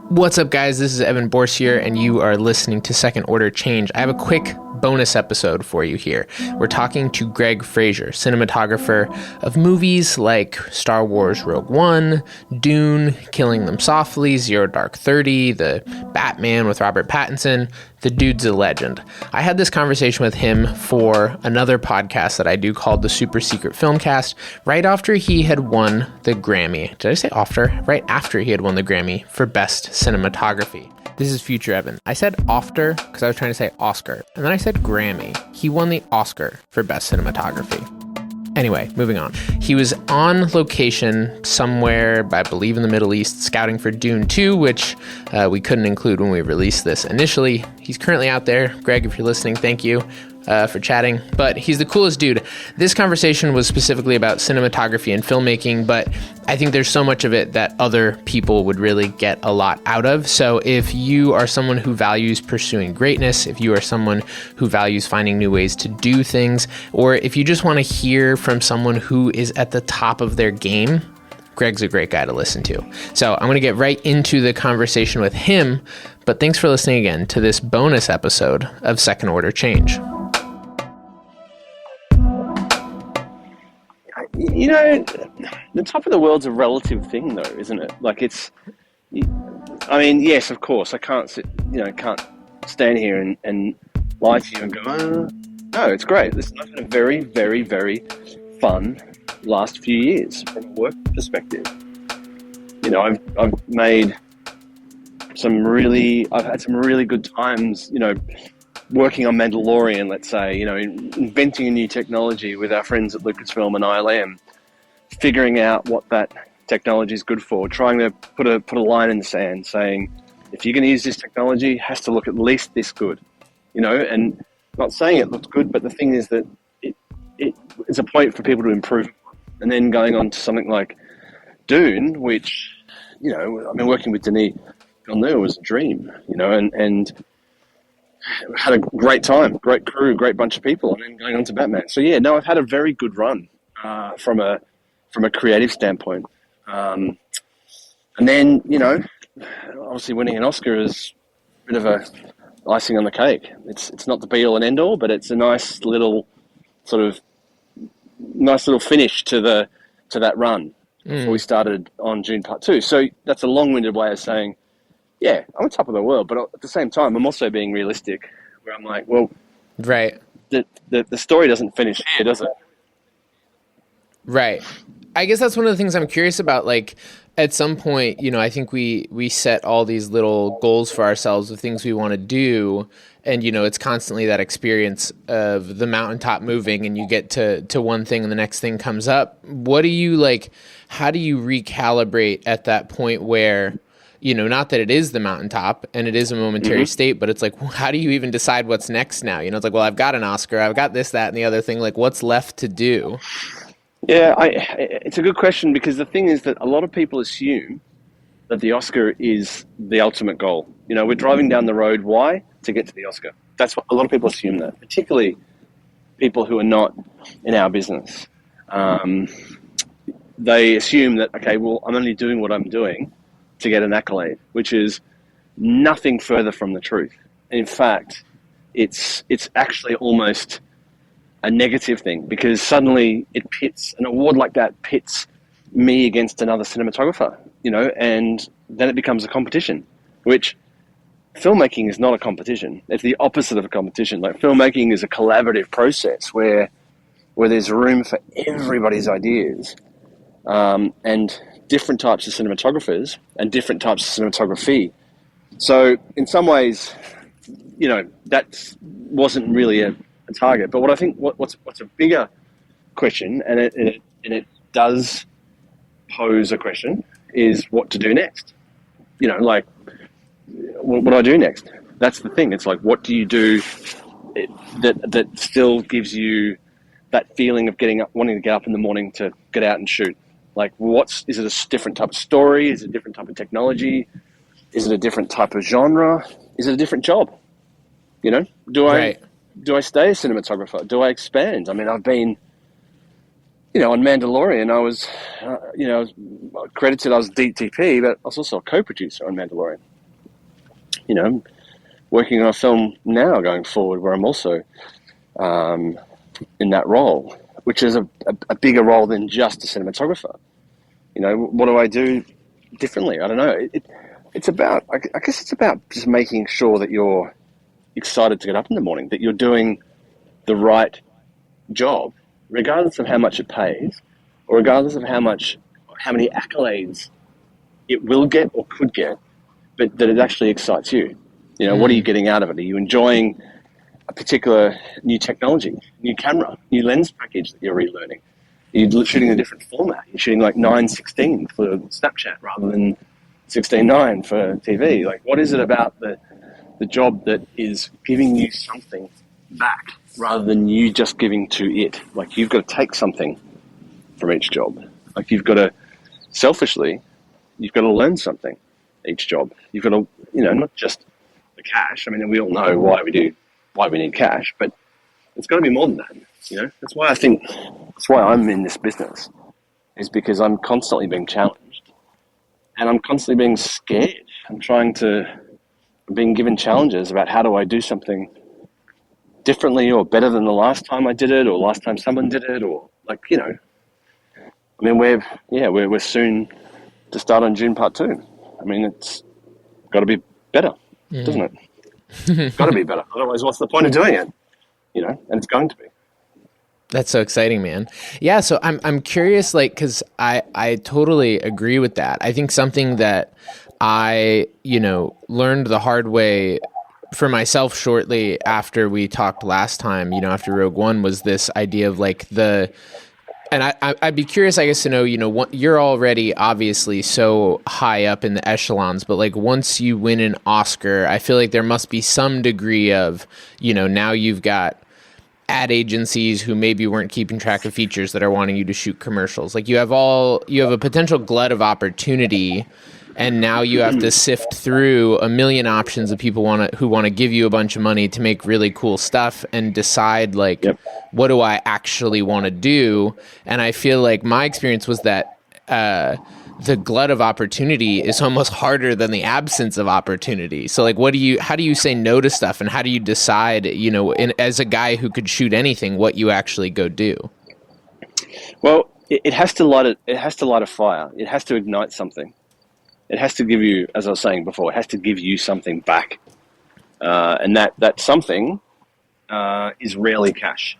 What's up, guys? This is Evan Borsier, and you are listening to Second Order Change. I have a quick bonus episode for you here. We're talking to Greig Fraser, cinematographer of movies like Star Wars Rogue One, Dune, Killing Them Softly, Zero Dark 30, the Batman with Robert Pattinson. The dude's a legend. I had this conversation with him for another podcast that I do called the Super Secret Filmcast right after he had won the Grammy. Did I say after? Right after he had won the Grammy for Best Cinematography. This is Future Evan. I said after because I was trying to say Oscar, and then I said Grammy. He won the Oscar for Best Cinematography. Anyway, moving on. He was on location somewhere, I believe in the Middle East, scouting for Dune 2, which we couldn't include when we released this initially. He's currently out there. Greg, if you're listening, thank you for chatting. But he's the coolest dude. This conversation was specifically about cinematography and filmmaking, but I think there's so much of it that other people would really get a lot out of. So if you are someone who values pursuing greatness, if you are someone who values finding new ways to do things, or if you just want to hear from someone who is at the top of their game, Greg's a great guy to listen to. So I'm going to get right into the conversation with him, but thanks for listening again to this bonus episode of Second Order Change. You know, the top of the world's a relative thing, though, isn't it? Like, I mean, yes, of course, I can't stand here and lie to you and go, oh, no, it's great. Listen, I've had a very, very, very fun last few years from a work perspective. You know, I've made I've had some really good times, you know, working on Mandalorian, let's say, you know, inventing a new technology with our friends at Lucasfilm and ILM, figuring out what that technology is good for, trying to put a line in the sand saying, if you're going to use this technology, it has to look at least this good, you know, and not saying it looks good, but the thing is that it's a point for people to improve. And then going on to something like Dune, which, you know, I mean, working with Denis Villeneuve was a dream, you know, and had a great time, great crew, great bunch of people, and then going on to Batman. So yeah, no, I've had a very good run from a creative standpoint. And then, you know, obviously winning an Oscar is a bit of a icing on the cake. It's not the be all and end all, but it's a nice little finish to that run before we started on June Part 2. So that's a long-winded way of saying, yeah, I'm on top of the world, but at the same time, I'm also being realistic, where I'm like, well, right, the story doesn't finish here, does it? Right. I guess that's one of the things I'm curious about. Like, at some point, you know, I think we set all these little goals for ourselves of things we want to do, and, you know, it's constantly that experience of the mountaintop moving, and you get to one thing and the next thing comes up. What do you, like, how do you recalibrate at that point where, you know, not that it is the mountaintop and it is a momentary state, but it's like, how do you even decide what's next now? You know, it's like, well, I've got an Oscar, I've got this, that, and the other thing. Like, what's left to do? Yeah, it's a good question, because the thing is that a lot of people assume that the Oscar is the ultimate goal. You know, we're driving down the road. Why? To get to the Oscar. That's what a lot of people assume, that, particularly people who are not in our business. They assume that, okay, well, I'm only doing what I'm doing to get an accolade, which is nothing further from the truth. In fact, it's actually almost a negative thing, because suddenly an award like that pits me against another cinematographer, you know, and then it becomes a competition, which filmmaking is not a competition. It's the opposite of a competition. Like, filmmaking is a collaborative process where there's room for everybody's ideas, and different types of cinematographers and different types of cinematography. So in some ways, you know, that wasn't really a target. But what I think what's a bigger question, and it does pose a question, is what to do next. You know, like, what do I do next? That's the thing. It's like, what do you do that still gives you that feeling of getting up, wanting to get up in the morning to get out and shoot? Like, is it a different type of story? Is it a different type of technology? Is it a different type of genre? Is it a different job? You know, do I stay a cinematographer? Do I expand? I mean, I've been On Mandalorian, I was, credited I was DTP, but I was also a co-producer on Mandalorian. Working on a film now going forward where I'm also in that role, which is a bigger role than just a cinematographer. What do I do differently? I don't know. It's about, I guess it's about just making sure that you're excited to get up in the morning, that you're doing the right job, regardless of how much it pays, or regardless of how many accolades it will get or could get, but that it actually excites you. What are you getting out of it? Are you enjoying a particular new technology, new camera, new lens package that you're relearning? You're shooting a different format. You're shooting like 9:16 for Snapchat rather than 16:9 for TV. Like, what is it about the job that is giving you something back rather than you just giving to it? Like, you've got to take something from each job. Like, you've got to, selfishly, you've got to learn something each job. You've got to, not just the cash. I mean, we all know why we need cash, but it's got to be more than that. That's why I'm in this business, is because I'm constantly being challenged and I'm constantly being scared. I'm being given challenges about how do I do something differently or better than the last time I did it, or last time someone did it, or I mean, we're soon to start on Dune Part 2. I mean, it's got to be better, doesn't it? It's got to be better. Otherwise, what's the point of doing it? And it's going to be. That's so exciting, man. Yeah, so I'm curious, because I totally agree with that. I think something that I, learned the hard way for myself shortly after we talked last time, after Rogue One, was this idea of and I'd be curious, I guess, to know, you're already obviously so high up in the echelons, but once you win an Oscar, I feel like there must be some degree of, now you've got ad agencies who maybe weren't keeping track of features that are wanting you to shoot commercials. You have a potential glut of opportunity, and now you have to sift through a million options of people who want to give you a bunch of money to make really cool stuff and decide what do I actually want to do? And I feel like my experience was that the glut of opportunity is almost harder than the absence of opportunity. So how do you say no to stuff, and how do you decide, as a guy who could shoot anything, what you actually go do? Well, it has to light a fire. It has to ignite something. It has to give you, as I was saying before, it has to give you something back. And that something is rarely cash.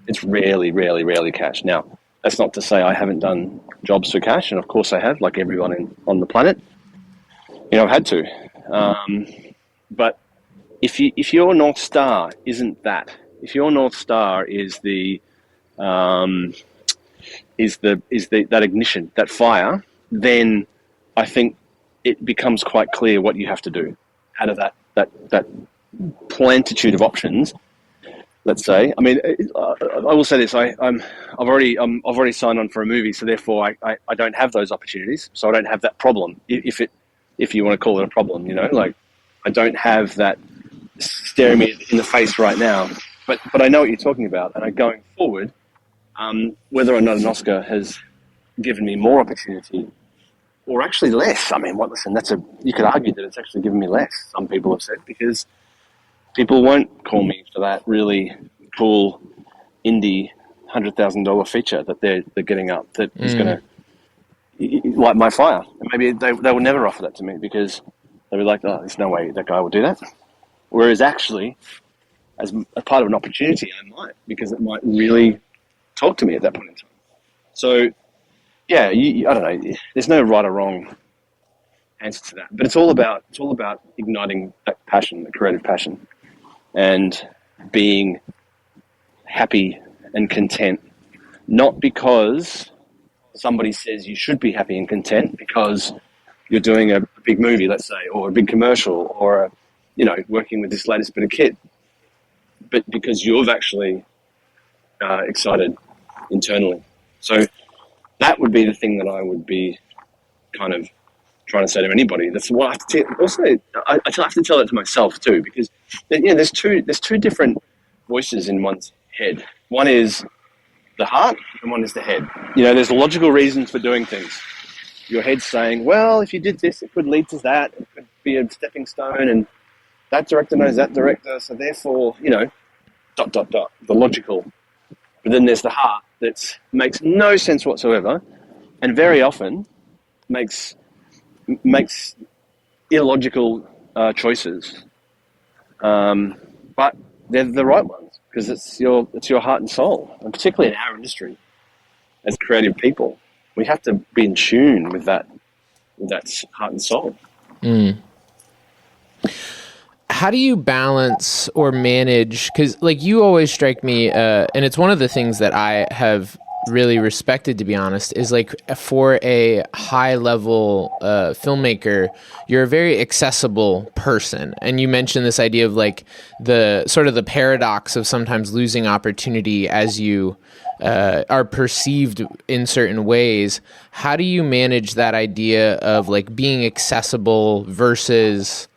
It's rarely cash. Now, that's not to say I haven't done jobs for cash, and of course I have, like everyone on the planet. I've had to. But if your North Star isn't that, if your North Star is that ignition, that fire, then I think it becomes quite clear what you have to do out of that plentitude of options. Let's say, I mean, I will say this: I've already signed on for a movie, so therefore I don't have those opportunities, so I don't have that problem. If you want to call it a problem, I don't have that staring me in the face right now. But I know what you're talking about, and going forward, whether or not an Oscar has given me more opportunity or actually less. I mean, listen, you could argue that it's actually given me less. Some people have said, because people won't call me for that really cool indie $100,000 feature that they're getting up that is going to light my fire. And maybe they will never offer that to me because they'll be like, oh, there's no way that guy will do that. Whereas actually, as a part of an opportunity, I might, because it might really talk to me at that point in time. So, yeah, I don't know. There's no right or wrong answer to that, but it's all about igniting that passion, the creative passion, and being happy and content, not because somebody says you should be happy and content because you're doing a big movie, let's say, or a big commercial, or working with this latest bit of kit, but because you've actually excited internally. So that would be the thing that I would be kind of trying to say to anybody. That's what I have to also. I have to tell it to myself too, because there's two different voices in one's head. One is the heart and one is the head. There's logical reasons for doing things. Your head's saying, well, if you did this, it could lead to that. It could be a stepping stone, and that director knows that director, so therefore, dot, dot, dot, the logical. But then there's the heart that makes no sense whatsoever, and very often makes illogical choices. But they're the right ones, because it's your heart and soul, and particularly in our industry, as creative people, we have to be in tune with that heart and soul. Mm. How do you balance or manage? Because you always strike me, and it's one of the things that I have really respected, to be honest, is for a high level filmmaker, you're a very accessible person. And you mentioned this idea of the sort of the paradox of sometimes losing opportunity as you are perceived in certain ways. How do you manage that idea of being accessible versus,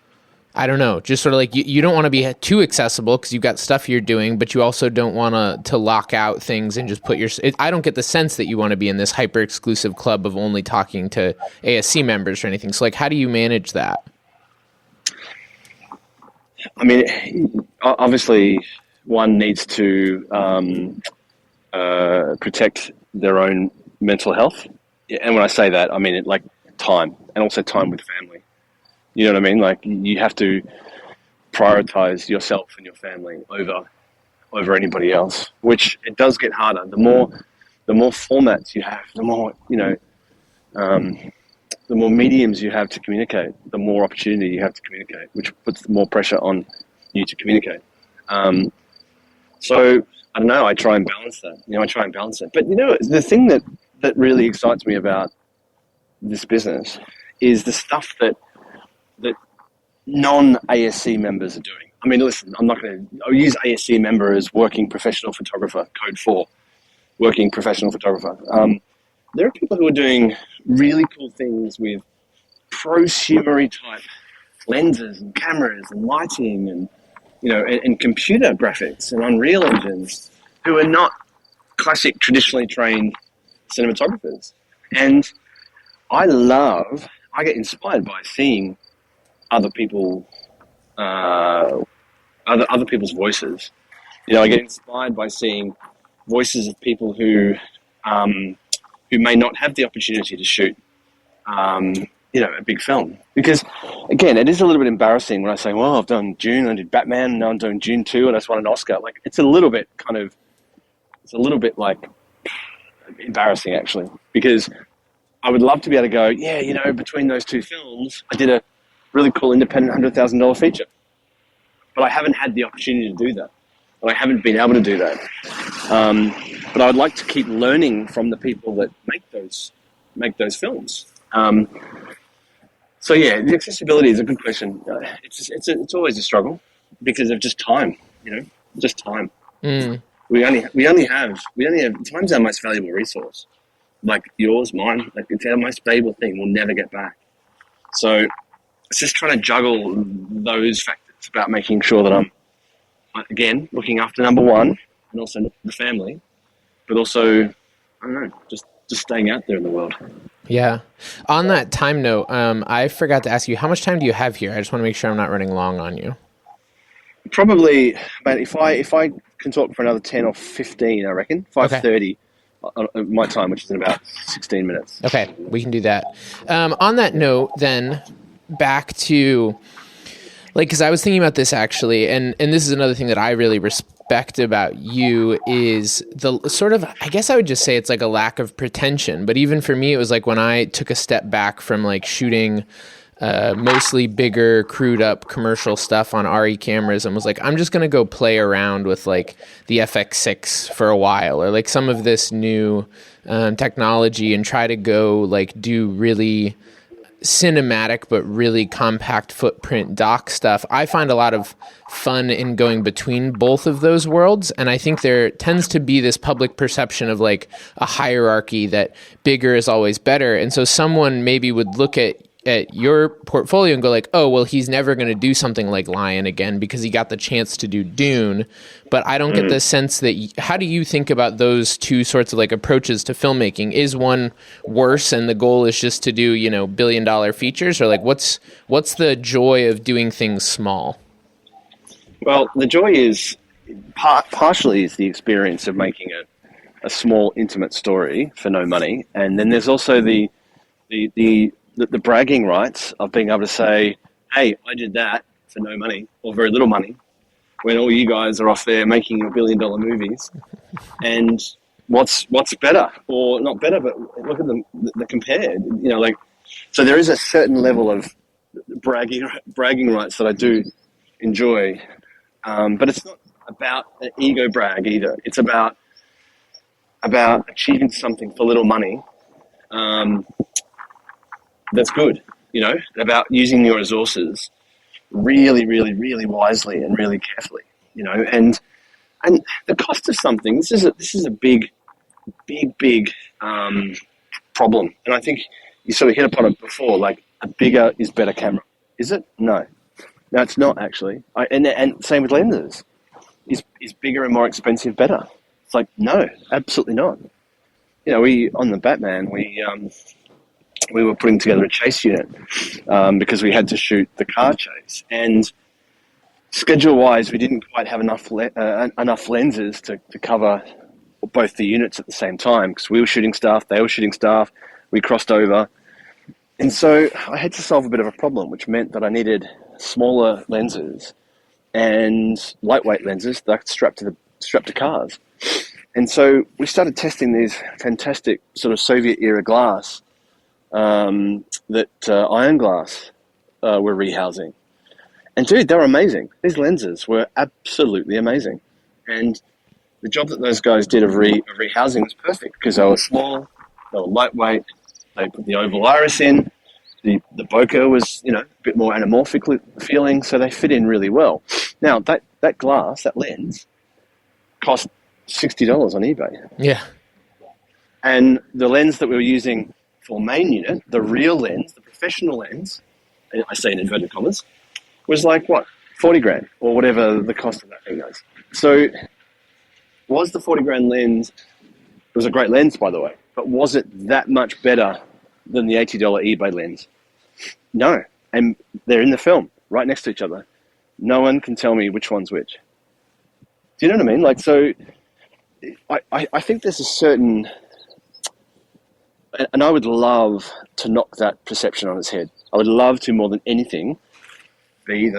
I don't know, just sort of you don't want to be too accessible because you've got stuff you're doing, but you also don't want to lock out things and just put I don't get the sense that you want to be in this hyper exclusive club of only talking to ASC members or anything. So how do you manage that? I mean, obviously one needs to protect their own mental health. And when I say that, I mean time, and also time with family. You know what I mean? You have to prioritize yourself and your family over anybody else, which it does get harder. The more formats you have, the more, the more mediums you have to communicate, the more opportunity you have to communicate, which puts more pressure on you to communicate. So I don't know, I try and balance that. But the thing that really excites me about this business is the stuff that non-ASC members are doing. I mean, listen, I'll use ASC member as working professional photographer, code 4, working professional photographer. There are people who are doing really cool things with prosumery type lenses and cameras and lighting and, and computer graphics and Unreal engines who are not classic, traditionally trained cinematographers. And I get inspired by seeing other people, other people's voices. I get inspired by seeing voices of people who may not have the opportunity to shoot, a big film. Because, again, it is a little bit embarrassing when I say, well, I've done Dune, I did Batman, and now I'm doing Dune 2, and I just won an Oscar. It's a little bit embarrassing, actually, because I would love to be able to go, yeah, between those two films, I did a really cool independent $100,000 feature. But I haven't had the opportunity to do that. And I haven't been able to do that. But I would like to keep learning from the people that make those films. So yeah, the accessibility is a good question. It's always a struggle because of just time, just time. Mm. We only have time's our most valuable resource. Like yours, mine, it's our most valuable thing. We'll never get back. So it's just trying to juggle those factors about making sure that I'm, again, looking after number one and also the family, but also, I don't know, just staying out there in the world. Yeah. On that time note, I forgot to ask you, how much time do you have here? I just want to make sure I'm not running long on you. Probably, but if I can talk for another 10 or 15, I reckon, 5:30 my time, which is in about 16 minutes. Okay, we can do that. On that note, then, back to, because I was thinking about this actually, and this is another thing that I really respect about you is the sort of, I guess I would just say it's a lack of pretension, but even for me, it was when I took a step back from shooting mostly bigger, crewed up commercial stuff on RE cameras and was I'm just going to go play around with the FX6 for a while or some of this new technology and try to go do really cinematic but really compact footprint doc stuff. I find a lot of fun in going between both of those worlds, and I think there tends to be this public perception of a hierarchy that bigger is always better, and so someone maybe would look at at your portfolio and go like, oh, well, he's never going to do something like Lion again because he got the chance to do Dune. But I don't get the sense that, how do you think about those two sorts of like approaches to filmmaking? Is one worse and the goal is just to do, $1 billion features, or like what's the joy of doing things small? Well, the joy is partially is the experience of making a small, intimate story for no money, and then there's also the bragging rights of being able to say, "Hey, I did that for no money or very little money," when all you guys are off there making $1 billion movies. And what's better, or not better, but look at them the compared. So there is a certain level of bragging rights that I do enjoy, but it's not about an ego brag either. It's about achieving something for little money. That's good, about using your resources really, really, really wisely and really carefully, and the cost of something. This is a big problem, and I think you sort of hit upon it before. Like, a bigger is better camera. Is it? No, it's not actually. And same with lenses. Is bigger and more expensive better? It's like, no, absolutely not. We on the Batman, we were putting together a chase unit because we had to shoot the car chase, and schedule-wise, we didn't quite have enough lenses to cover both the units at the same time, because we were shooting stuff, they were shooting stuff, we crossed over, and so I had to solve a bit of a problem, which meant that I needed smaller lenses and lightweight lenses that I could strap to cars. And so we started testing these fantastic sort of Soviet-era glass that Iron Glass were rehousing. And dude, they were amazing. These lenses were absolutely amazing. And the job that those guys did of rehousing was perfect, because they were small, they were lightweight, they put the oval iris in, the bokeh was, a bit more anamorphic feeling, so they fit in really well. Now, that glass, that lens, cost $60 on eBay. Yeah. And the lens that we were using for main unit, the real lens, the professional lens, I say in inverted commas, was like, what, 40 grand or whatever the cost of that thing was. So was the 40 grand lens, it was a great lens, by the way, but was it that much better than the $80 eBay lens? No. And they're in the film right next to each other. No one can tell me which one's which. Do you know what I mean? Like, so I think there's a certain, and I would love to knock that perception on its head. I would love to, more than anything, be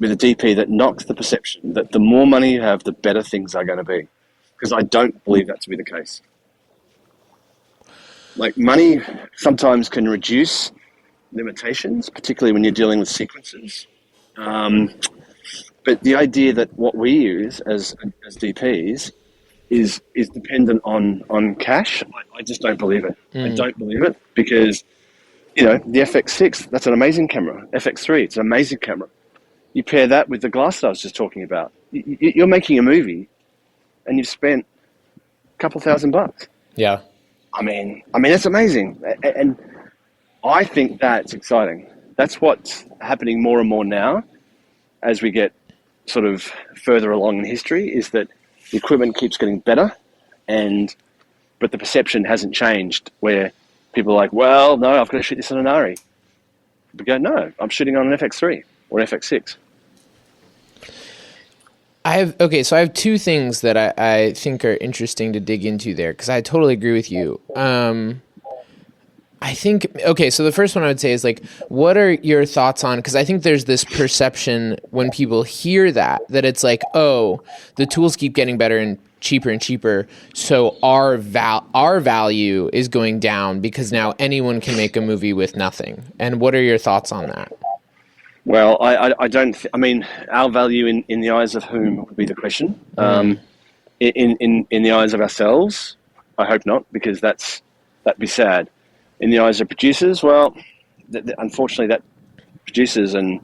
with a DP that knocks the perception that the more money you have, the better things are going to be. Because I don't believe that to be the case. Like, money sometimes can reduce limitations, particularly when you're dealing with sequences. But the idea that what we use as DPs is dependent on cash, I just don't believe it. I don't believe it, because, the FX6, that's an amazing camera. FX3, it's an amazing camera. You pair that with the glass that I was just talking about. You're making a movie, and you've spent a couple $1,000. Yeah. I mean, that's amazing. And I think that's exciting. That's what's happening more and more now as we get sort of further along in history, is that the equipment keeps getting better, but the perception hasn't changed, where people are like, well, no, I've got to shoot this on an ARRI. We go, no, I'm shooting on an FX3 or an FX6. So I have two things that I think are interesting to dig into there, because I totally agree with you. I think, so the first one I would say is, like, what are your thoughts on, because I think there's this perception when people hear that it's like, oh, the tools keep getting better and cheaper, so our value is going down because now anyone can make a movie with nothing. And what are your thoughts on that? Well, I don't. I mean, our value in the eyes of whom would be the question. In the eyes of ourselves, I hope not, because that'd be sad. In the eyes of producers, well, unfortunately, that producers and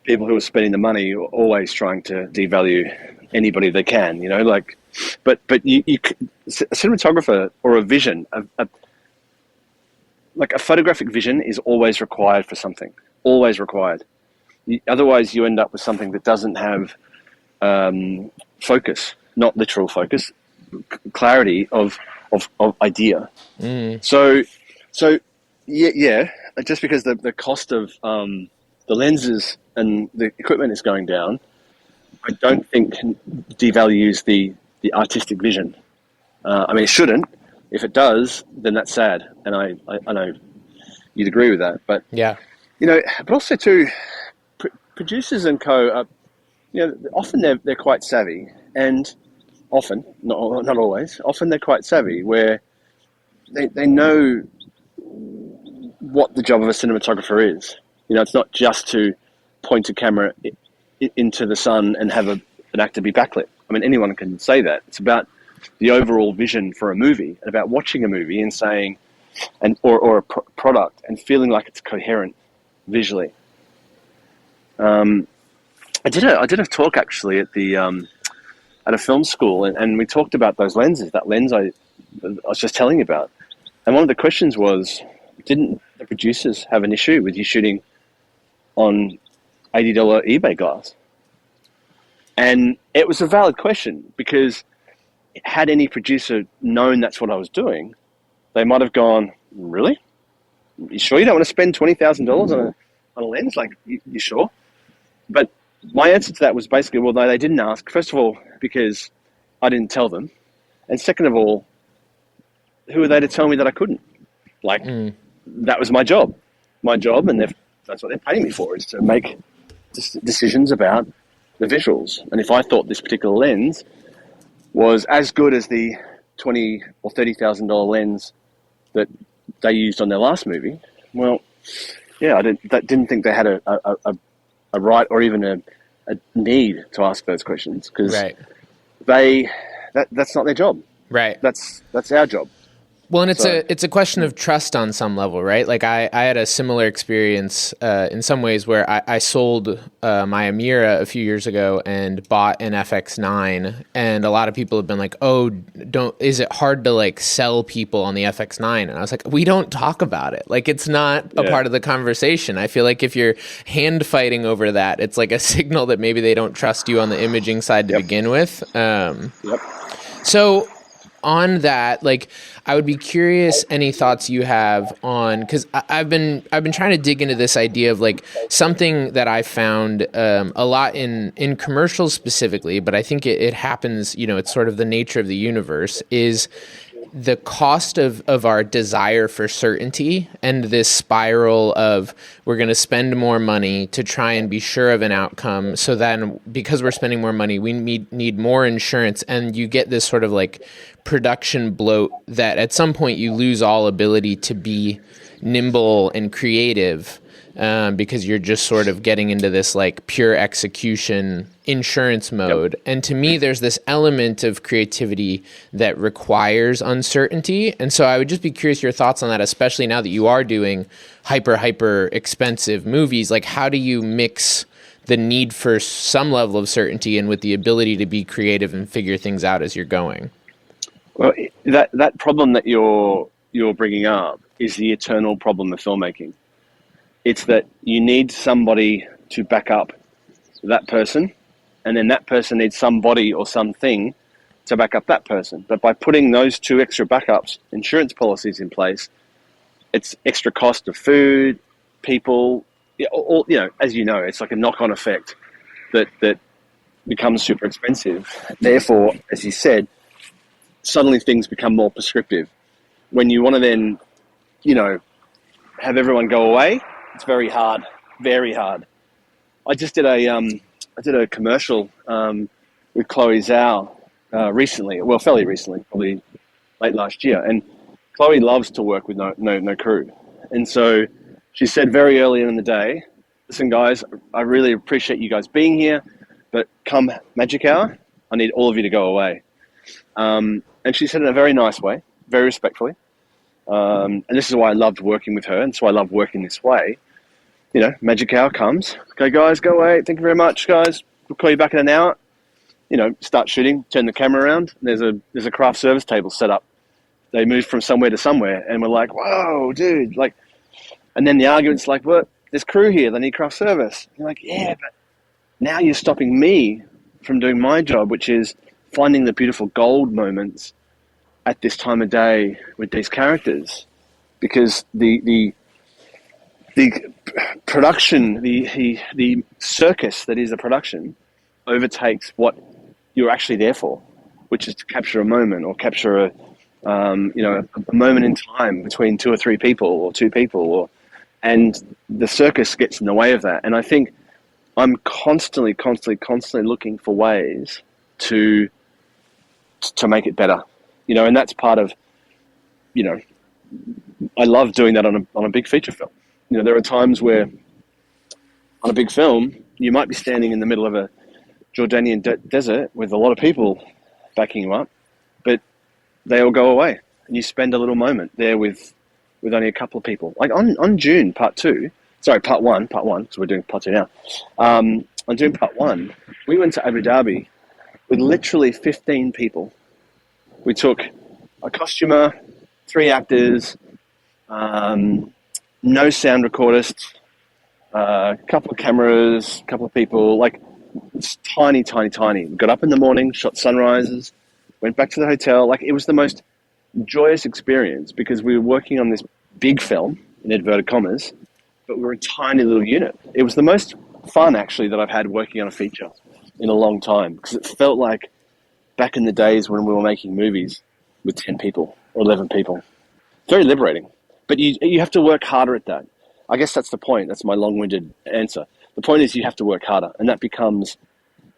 people who are spending the money are always trying to devalue anybody they can. But you a cinematographer or a vision, like a photographic vision is always required for something, always required. Otherwise, you end up with something that doesn't have focus, not literal focus, clarity of idea. So yeah, just because the cost of the lenses and the equipment is going down, I don't think devalues the artistic vision. I mean, it shouldn't. If it does, then that's sad, and I know you'd agree with that. But Yeah. but also too, producers and co. Often they're quite savvy, and often, not always, often they're quite savvy, where they know what the job of a cinematographer is. It's not just to point a camera into the sun and have an actor be backlit. I mean, anyone can say that. It's about the overall vision for a movie, and about watching a movie and saying, or a product, and feeling like it's coherent visually. I did a talk actually at a film school, and we talked about those lenses. That lens I was just telling you about, and one of the questions was, didn't the producers have an issue with you shooting on $80 eBay glass? And it was a valid question, because had any producer known that's what I was doing, they might have gone, really? You sure you don't want to spend $20,000 on a lens? Like, you sure? But my answer to that was basically, well, no, they didn't ask. First of all, because I didn't tell them. And second of all, who are they to tell me that I couldn't? Like, that was my job. My job, and that's what they're paying me for, is to make decisions about the visuals. And if I thought this particular lens was as good as the $20,000 or $30,000 lens that they used on their last movie, well, yeah, I didn't think they had a right or even a need to ask those questions, because that's not their job. Right. That's our job. Well, and it's a question of trust on some level, right? Like I had a similar experience in some ways, where I sold my Amira a few years ago and bought an FX9, and a lot of people have been like, "Oh, is it hard to like sell people on the FX9?" And I was like, "We don't talk about it. Like, it's not a part of the conversation." I feel like if you're hand fighting over that, it's like a signal that maybe they don't trust you on the imaging side to begin with. So on that, like, I would be curious any thoughts you have on, because I've been trying to dig into this idea of like something that I found a lot in commercials specifically, but I think it happens, it's sort of the nature of the universe, is the cost of our desire for certainty, and this spiral of we're going to spend more money to try and be sure of an outcome. So then, because we're spending more money, we need more insurance, and you get this sort of like production bloat that at some point you lose all ability to be nimble and creative, because you're just sort of getting into this like pure execution insurance mode. Yep. And to me, there's this element of creativity that requires uncertainty. And so I would just be curious your thoughts on that, especially now that you are doing hyper expensive movies. Like, how do you mix the need for some level of certainty and with the ability to be creative and figure things out as you're going? Well, that problem that you're bringing up is the eternal problem of filmmaking. It's that you need somebody to back up that person, and then that person needs somebody or something to back up that person. But by putting those two extra backups, insurance policies in place, it's extra cost of food, people, as you know, it's like a knock-on effect that becomes super expensive. Therefore, as you said, suddenly things become more prescriptive. When you want to then, have everyone go away, it's very hard, very hard. I just did a commercial with Chloe Zhao recently, well, fairly recently, probably late last year. And Chloe loves to work with no crew. And so she said very early in the day, "Listen, guys, I really appreciate you guys being here, but come magic hour, I need all of you to go away." And she said it in a very nice way, very respectfully. And this is why I loved working with her, and so I love working this way. Magic hour comes. "Okay, guys, go away. Thank you very much, guys. We'll call you back in an hour." Start shooting, turn the camera around. There's a craft service table set up They moved from somewhere to somewhere, and we're like, whoa, dude, like, and then the argument's like, well, there's crew here, they need craft service. You're like, yeah, but now you're stopping me from doing my job, which is finding the beautiful gold moments at this time of day with these characters, because the production, the circus that is a production, overtakes what you're actually there for, which is to capture a moment or capture a moment in time between two or three people or two people, and the circus gets in the way of that. And I think I'm constantly looking for ways to make it better, and that's part of, I love doing that on a big feature film. There are times where on a big film, you might be standing in the middle of a Jordanian desert with a lot of people backing you up, but they all go away, and you spend a little moment there with only a couple of people. Like on Dune part one, because we're doing part two now. On Dune part one, we went to Abu Dhabi with literally 15 people. We took a costumer, 3 actors, no sound recordist, a couple of cameras, a couple of people. Like, it's tiny. We got up in the morning, shot sunrises, went back to the hotel. Like, it was the most joyous experience because we were working on this big film, in inverted commas, but we were a tiny little unit. It was the most fun, actually, that I've had working on a feature in a long time, because it felt like back in the days when we were making movies with 10 people or 11 people. Very liberating. But you have to work harder at that. I guess that's the point. That's my long-winded answer. The point is you have to work harder, and that becomes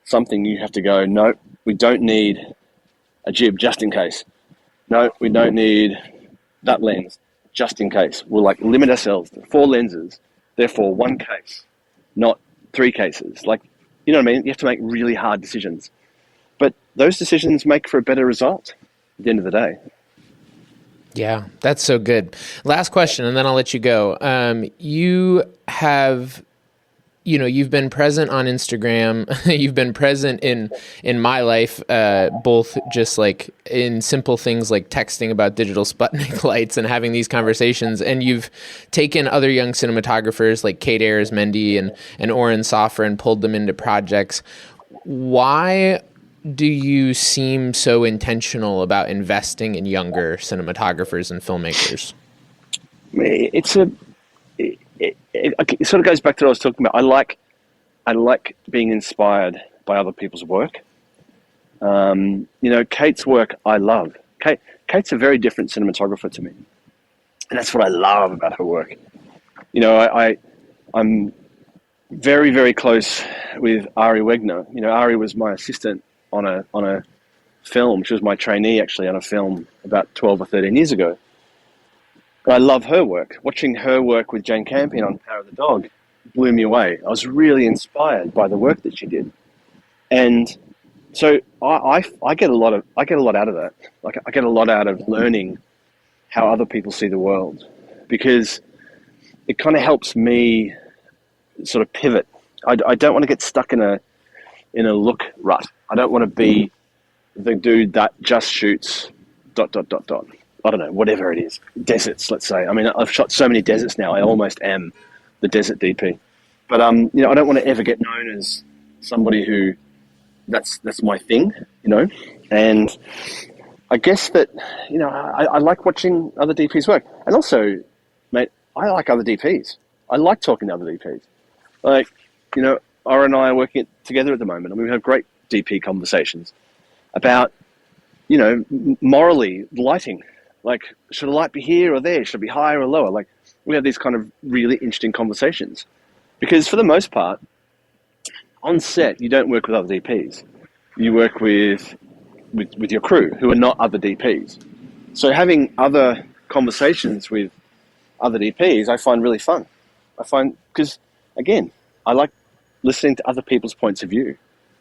something you have to go, no, we don't need a jib just in case. No, we don't need that lens just in case. We'll limit ourselves to 4 lenses, therefore 1 case, not 3 cases. You know what I mean? You have to make really hard decisions. But those decisions make for a better result at the end of the day. Yeah, that's so good. Last question, and then I'll let you go. You have, you've been present on Instagram. You've been present in my life, both just in simple things like texting about digital Sputnik lights and having these conversations. And you've taken other young cinematographers like Kate Ayers-Mendy and Oren Safra and pulled them into projects. Why do you seem so intentional about investing in younger cinematographers and filmmakers? It sort of goes back to what I was talking about. I like being inspired by other people's work. Kate's work I love. Kate's a very different cinematographer to me, and that's what I love about her work. I'm very, very close with Ari Wegner. Ari was my assistant on a film. She was my trainee, actually, on a film about 12 or 13 years ago. And I love her work. Watching her work with Jane Campion on Power of the Dog blew me away. I was really inspired by the work that she did. And so I get a lot out of that. I get a lot out of learning how other people see the world, because it kind of helps me sort of pivot. I don't want to get stuck in a look rut. I don't want to be the dude that just shoots ... I don't know, whatever it is. Deserts, let's say. I mean, I've shot so many deserts now, I almost am the desert DP. But I don't want to ever get known as somebody who that's my thing, And I guess that, I like watching other DPs work. And also, mate, I like other DPs. I like talking to other DPs. Ora and I are working together at the moment, and we have great DP conversations about, morally, lighting. Should a light be here or there? Should it be higher or lower? We have these kind of really interesting conversations. Because for the most part, on set, you don't work with other DPs. You work with your crew, who are not other DPs. So having other conversations with other DPs, I find really fun. Because, again, I like listening to other people's points of view,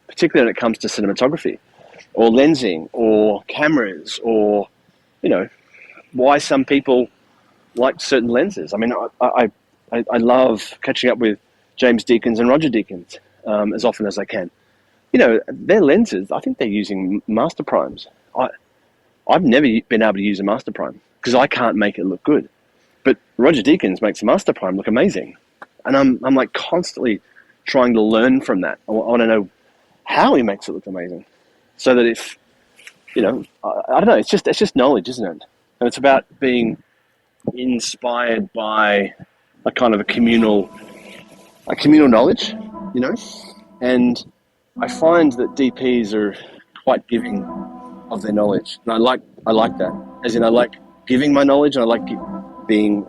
particularly when it comes to cinematography or lensing or cameras or, why some people like certain lenses. I mean, I love catching up with James Deakins and Roger Deakins as often as I can. Their lenses, I think they're using master primes. I've never been able to use a Master Prime because I can't make it look good. But Roger Deakins makes a Master Prime look amazing. And I'm like constantly trying to learn from that. I want to know how he makes it look amazing. So that if, I don't know, it's just knowledge, isn't it? And it's about being inspired by a kind of a communal knowledge, and I find that DPs are quite giving of their knowledge, and I like that. As in, I like giving my knowledge, and I like being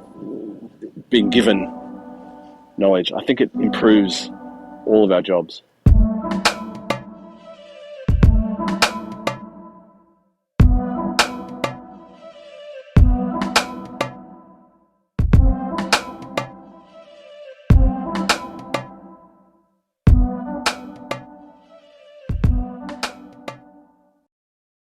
given knowledge. I think it improves all of our jobs.